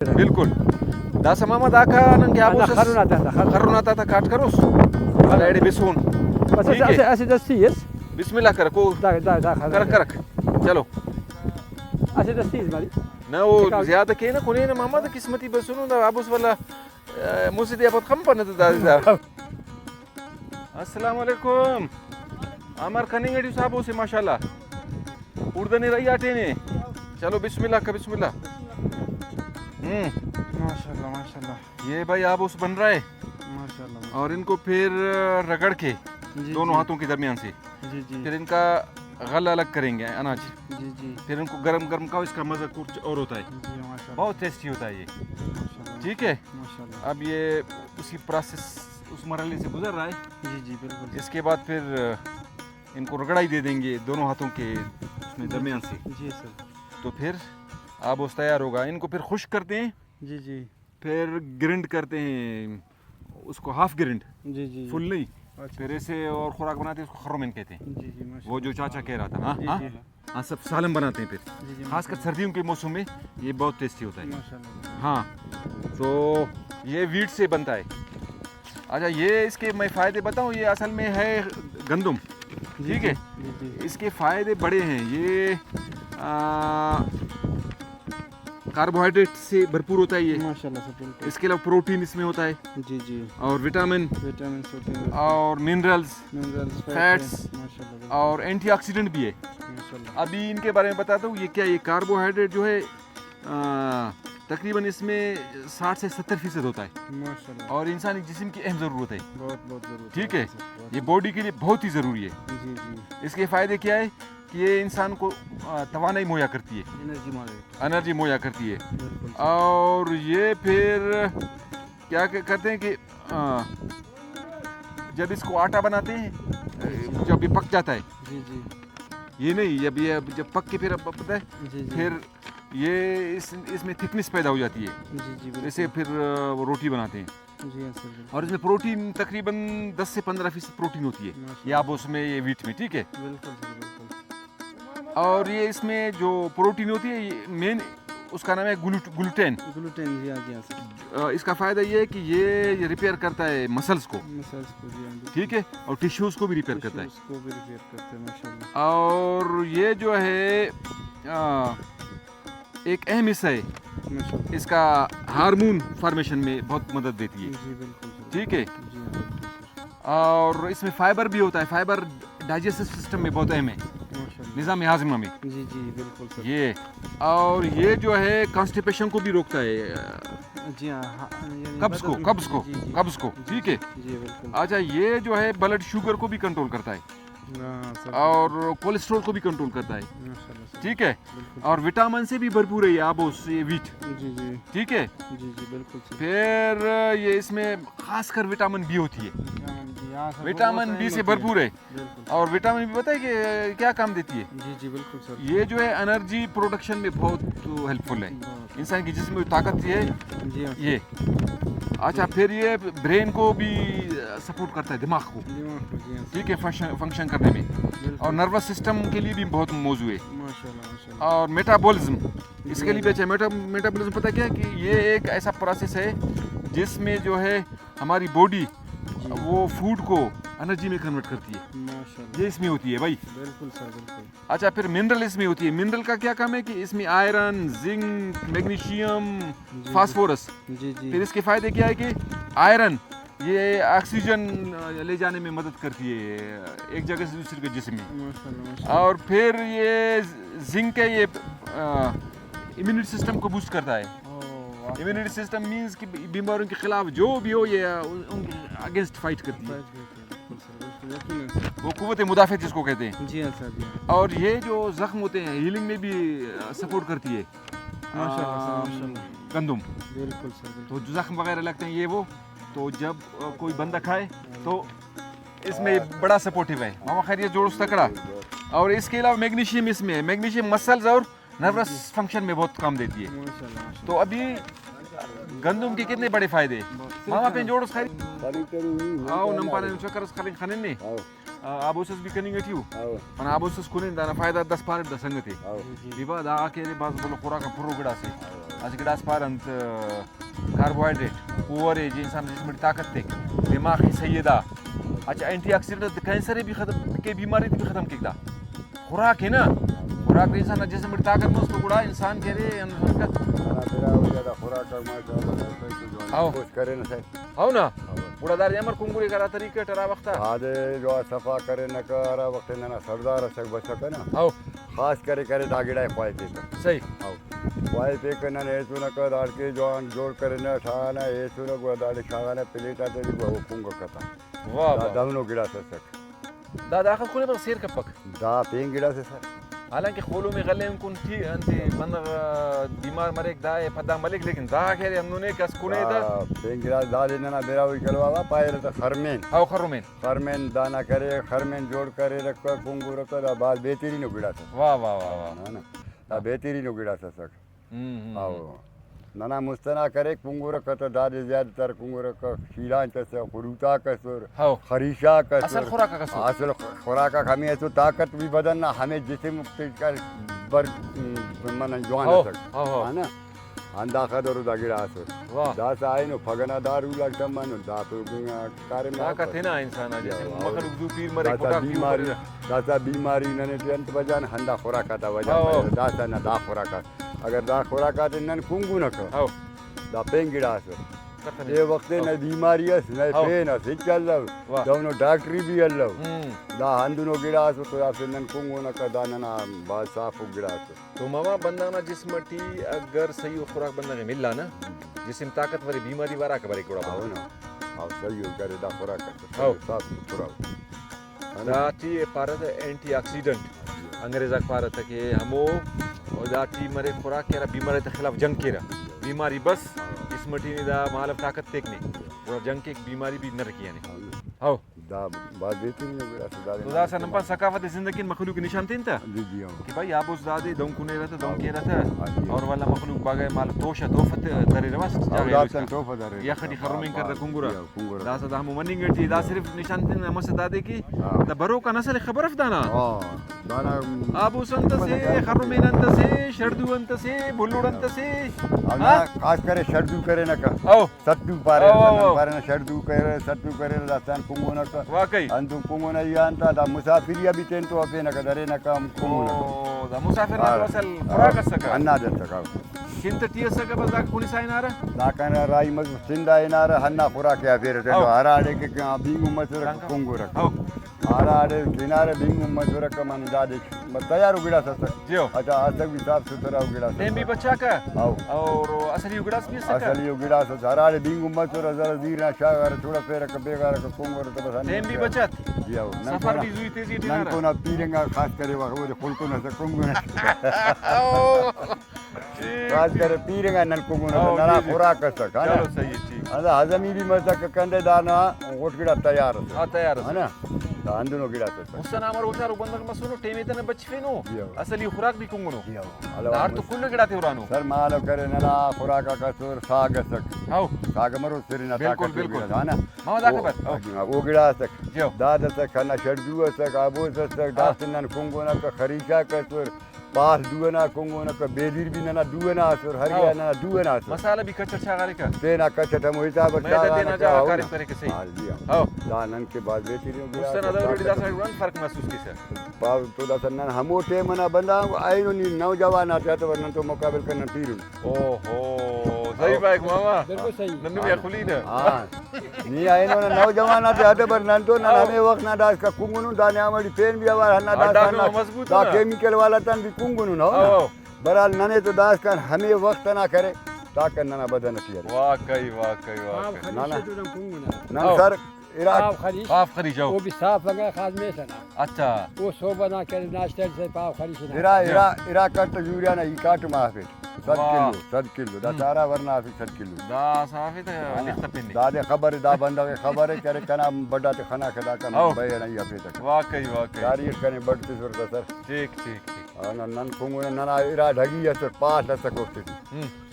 بالکل دا سماما دا کا نن که ابو خروناتا تا کاٹ کروس ala ede besun بس اسي دستيس بسم الله کرکو کرک چلو اسي دستيس مالي نو زیادہ کہ نا کونے نا محمد قسمتی بسنو دا ابوس والا موسیدی اپت خم پنت دا السلام علیکم امر کننگ اڈی صاحب سے ماشاءاللہ اردنی رہی آٹے نے چلو بسم اللہ کا بسم اللہ ماشاءاللہ ماشاءاللہ یہ بھائی آبوس بن رہا ہے ماشاءاللہ اور ان کو پھر رگڑ کے دونوں ہاتھوں کے درمیان سے پھر ان کا غل الگ کریں گے اناج پھر ان کو گرم گرم کا اس کا مزہ کچھ اور ہوتا ہے بہت ٹیسٹی ہوتا ہے یہ ٹھیک ہے اب یہ اسی پروسیس اس مرحلے سے گزر رہا ہے جی بالکل اس کے بعد پھر ان کو رگڑائی دے دیں گے دونوں ہاتھوں کے اس میں درمیان سے جی سر تو پھر آبوس تیار ہوگا ان کو پھر خشک کرتے ہیں جی پھر گرنڈ کرتے ہیں اس کو ہاف گرنڈ جی فل نہیں پھر ایسے اور خوراک بناتے ہیں اس کو خرومن کہتے ہیں وہ جو چاچا کہہ رہا تھا ہاں سب سالم بناتے ہیں پھر خاص کر سردیوں کے موسم میں یہ بہت ٹیسٹی ہوتا ہے ہاں تو یہ ویٹ سے بنتا ہے اچھا یہ اس کے میں فائدے بتاؤں یہ اصل میں ہے گندم ٹھیک ہے اس کے فائدے بڑے ہیں یہ کاربوہائیڈریٹ سے بھرپور ہوتا ہے یہ ماشاءاللہ اس کے علاوہ پروٹین اس میں ہوتا ہے جی اور وٹامن اور منرلز فیٹس اور اینٹی آکسیڈنٹ بھی ہے ابھی ان کے بارے میں بتاتا ہوں یہ کیا یہ کاربوہائیڈریٹ جو ہے تقریباً اس میں 60 سے 70% ہوتا ہے اور انسانی جسم کی اہم ضرورت ہے ٹھیک ہے یہ باڈی کے لیے بہت ہی ضروری ہے اس کے فائدے کیا ہے کہ یہ انسان کو توانائی مہیا کرتی ہے انرجی مہیا کرتی ہے اور یہ پھر کیا کرتے ہیں کہ جب اس کو آٹا بناتے ہیں جب یہ پک جاتا ہے یہ نہیں جب پک کے پھر پتہ ہے پھر یہ اس میں تھکنس پیدا ہو جاتی ہے جیسے پھر وہ روٹی بناتے ہیں اور اس میں پروٹین تقریباً 10 سے 15% پروٹین ہوتی ہے یہ آپ اس میں یہ ویٹ میں ٹھیک ہے اور یہ اس میں جو پروٹین ہوتی ہے مین اس کا نام ہے گلوٹین اس کا فائدہ یہ ہے کہ یہ ریپیئر کرتا ہے مسلز کو ٹھیک ہے اور ٹیشوز کو بھی ریپیئر کرتا ہے اور یہ جو ہے ایک اہم حصہ ہے اس کا ہارمون فارمیشن میں بہت مدد دیتی ہے ٹھیک ہے اور اس میں فائبر بھی ہوتا ہے فائبر ڈائجسٹو سسٹم میں بہت اہم ہے نظام ہاضمہ میں جی بالکل یہ اور یہ جو ہے کانسٹیپیشن کو بھی روکتا ہے جی قبض کو ٹھیک ہے اچھا یہ جو ہے بلڈ شوگر کو بھی کنٹرول کرتا ہے اور کولیسٹرول کو بھی کنٹرول کرتا ہے ٹھیک ہے اور وٹامن سے بھی بھرپور ہے یہ آبوس یہ ویٹ ٹھیک ہے پھر یہ اس میں خاص کر وٹامن بی ہوتی ہے وٹامن بی سے بھرپور ہے اور وٹامن بی پتہ ہے کہ کیا کام دیتی ہے جی بالکل سر یہ جو ہے انرجی پروڈکشن میں بہت ہیلپ فل ہے انسان کے جسم میں طاقت یہ یہ اچھا پھر یہ برین کو بھی سپورٹ کرتا ہے دماغ کو ٹھیک ہے فنکشن کرنے میں اور نروس سسٹم کے لیے بھی بہت موضوع ہے اور میٹابولزم اس کے لیے بھی اچھا میٹابولزم پتہ کیا ہے کہ یہ ایک ایسا پروسیس ہے جس میں جو ہے ہماری باڈی وہ فوڈ کو انرجی میں کنورٹ کرتی ہے یہ اس میں ہوتی ہے بھائی بالکل سر بالکل اچھا پھر منرل اس میں ہوتی ہے منرل کا کیا کام ہے کہ اس میں آئرن زنک میگنیشیم فاسفورس پھر اس کے فائدے کیا ہے کہ آئرن یہ آکسیجن لے جانے میں مدد کرتی ہے ایک جگہ سے دوسری جسم میں اور پھر یہ زنک ہے یہ امیونٹی سسٹم کو بوسٹ کرتا ہے امیونٹی سسٹم مینز کہ بیماریوں کے خلاف جو بھی ہو یہ ان کے اگینسٹ فائٹ کرتی ہے وہ قوت مدافعت جس کو کہتے ہیں جی ہاں سر اور یہ جو زخم ہوتے ہیں ہیلنگ میں بھی سپورٹ کرتی ہے گندم بالکل سر تو جو زخم وغیرہ لگتے ہیں یہ وہ تو جب کوئی بندہ کھائے تو اس میں بڑا سپورٹیو ہے ماما خیر یہ جوڑ تکڑا اور اس کے علاوہ میگنیشیم اس میں ہے میگنیشیم مسلز اور نروس فنکشن میں بہت کام دیتی ہے تو ابھی گندم کے کتنے بڑے فائدے ماما پہ جوڑ اس خیر آؤ نمپانے چکر اس خرین خانن نے abusas bi kaning atiu man abusas kunin da na faida das par da sangati biba da akere baz bolo khura ka puru gida se az gidas parant carbohydrate और ये इंसान जिसमें ताकत थे दिमाग की सैयदा अच्छा एंटीऑक्सीडेंट कैंसर भी खत्म के बीमारी भी खत्म किया खुराक है ना खुराक इंसान जिसमें ताकत में उसको गुड़ा इंसान कह रहे आओ करे ना सर आओ ना बुढ़ा दार यामर कुंगुरी करा तरीके टरा वक्त आधे जो सफा करे न करा वक्त ना सरदार सक बसक ना आओ खास करे दागिड़ा ख्वाहिश पे सही आओ ख्वाहिश पे करना है तू न कर दाड़ के जवान जोड़ करे न ठाना है तू न गो दाड़ खाना प्लेट आते वो कुंग कता वाह दावनो गिड़ा से सक दादा आखिर कोने पर सिर कपक दा पेन गिड़ा से सर हालांकि खोलों में गले उनको थी अंते मन बीमार मरे एक दाए पदा मलिक लेकिन दा कह रहे हमने कस कुने दा पेन गिड़ा दा देना ना बेरा हुई करवावा पाए तो खरमेन आओ खरुमेन खरमेन दाना करे खरमेन जोड़ करे रख कुंगू रख दा बाद बेहतरीन गिड़ा से वाह वाह वाह वाह है ना दा बेहतरीन गिड़ा से सक आओ नाना मुस्तना करे कुंगू रख तो दादे ज्यादातर कुंगू रख शीला से खुरूता कसर आओ खरीशा कसर असल खुराक का कसर असल खुराक हमें तो ताकत भी बदन हमें जिस्म का बर मन जवान सक है ना अंदा खदर दा गिड़ा असर वाह दास आए नो फगना दारू लगता मन दा तो कार्य में ताकत है ना इंसान जैसे मखलूक दो पीर मरे दासा कोटा बीमारी दासा बीमारी नने टेंट बजान हंदा खुराक ता वजह दासा ना दा खुराक अगर दा खुराक ते नन कुंगू न क आओ दा पेंगिड़ा असर ये वक्त न बीमारी है न पेन है चल दोनों डॉक्टरी भी अल्लो दा हंदुनो गिड़ा असर तो आप नन कुंगू न क दा ना बात साफ गिड़ा असर तो मामा बंदा ना जिस्म टी अगर सही खुराक बंदा के मिलला ना जिस्म ताकत वाली बीमारी वारा के बारे कोड़ा आओ ना आओ सही करे दा खुराक आओ साफ सुथरा दा टी पारत एंटीऑक्सीडेंट अंग्रेजा पारत के हमो और दा टी मरे खुराक के बीमारी के खिलाफ जंग केरा बीमारी बस जिस्म टी ने दा मालव ताकत तेकने और जंग के बीमारी भी न रखी ने आओ दा बात बेहतरीन गिड़ा से तो दा सनपा सकाफत जिंदगी मखलूक की निशान तीन था जी आओ कि भाई आप उस दादे दम कुने रहता दम के रहता और वाला मखलूक बागे माल तोशा तोफत दरे रवास दासन तोफा दरे या खडी खरुमिंग कर कुंगुरा दा सदा हम मनिंग टी दा सिर्फ निशान तीन मस दादे की दा बरो का नस्ल खबर अफदाना दाना आबू संत से खरुमिन अंत से शर्दू अंत से बुल्लुड़ अंत से खास करे शर्दू करे न का आओ सत्तू पारे न शर्दू करे सत्तू करे दासन कुंगो न का वाकई अंतु कुंगो न यांता दा मुसाफिरिया भी टेंटो अपे न का दरे न का कुंगो न दा मुसाफिर ना असल खुराक सका अन्ना दे सका किंत टी सका बस दा कुनी साइनारा दा कना राई मज सिंदा इनार हन्ना खुराक या फिर टेंटो हराड़े के बींगु मसर कुंगो रख आओ हराड़े किनारे बींगु मसर का मन दादे तैयार उगड़ा सक जियो अच्छा आज तक भी साफ सुथरा उगड़ा टेम भी बच्चा का आओ और असली उगड़ास भी सका असली उगड़ा से हराड़े बींगु मसर जरा दीरा शागर थोड़ा फेर का बेगार का कुंगो तो बस टेम भी बचत जी आओ सफर भी जुई तेजी नन टिनारा को ना पीरेंगा खास करे वो फुल को ना कुंगो ना खास करे पीरेंगा नन कुंगो ना नरा खुराक का सक चलो सही है ठीक अदा हजमी भी मसक कंदे दाना ओट गिड़ा तैयार हां तैयार है ना अंदनो गिड़ा सक हुसन अमर उचार बंदक मसुनो टेमे तने बचफेनो असली खुराक भी कुंगनो जी आओ दार तो कुल्ले गिड़ा थे उरानो सर मालो करे नला खुराक का सुर साग सक आओ साग मरो सिरना बिल्कुल बिल्कुल है ना मामा दा खबर वो गिड़ा सक जियो दाद सक खाना शर्दू सक आबो सक दासन कुंगो ना का खरीशा का सुर पास दुगना कुंगो ना का बेदीर भी ना दुगना सुर हरिया ना दुगना सुर मसाला भी कच्चा छागारे का देना कच्चा हम हिसाब मैं तो देना जा कार्य करे के सही हां जी आओ दानन के बाद बेहतरीन हुसन अदा रोडी दा साइड वन फर्क महसूस किसे पाव तो दासन हमो टे मना बंदा आइनो नी नौजवान आते तो वरन तो मुकाबल करना पीरू ओहो सही बाइक मामा बिल्कुल सही नन्नू या खुली ने हां नी आइनो नौजवान आते पर नन तो ना हमें वक्त ना दास का कुंगुनु दाने हमारी पेन भी आवार हन्ना दास ना मजबूत दा केमिकल वाला तन भी कुंगुनु ना बराल नने तो दास का हमें वक्त ना करे ताकत ना बदन तियर वाकई वाकई वाकई ना ना ना ना सर इरा पाव खरीश पाव खरी जाओ वो भी साफ लगा खास में सना अच्छा वो सो बना के नाश्ते से पाव खरीश ना इरा कट यूरिया ना ई काट माफे 7 किलो दा सारा वरना आफी 7 किलो दा साफे तो लिखता पिन्नी दादे खबर दा बंदा के खबर है करे कना बड़ा ते खाना खदा का बय नहीं अभी तक वाकई वाकई यार कने बढ़ती सुरता सर ठीक ठीक ठीक नन कुंगु ना इरा ढगी है सर पास तक होती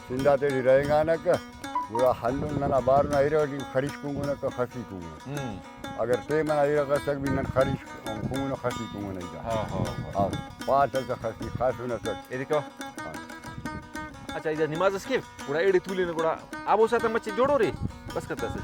सिंधा तेरी रहेगा ना का Gura handun nana barna iradi kharish kunguna ka khasi kunguna. Agar te mana iraga sak bi nan kharish kunguna khasi kunguna ida. हाँ Paata ka khasi khasuna sak. देखो अच्छा इधर नमाज स्किप पूरा एडी तुली ने पूरा आबो साथ मच्छी जोड़ो रे बस करता है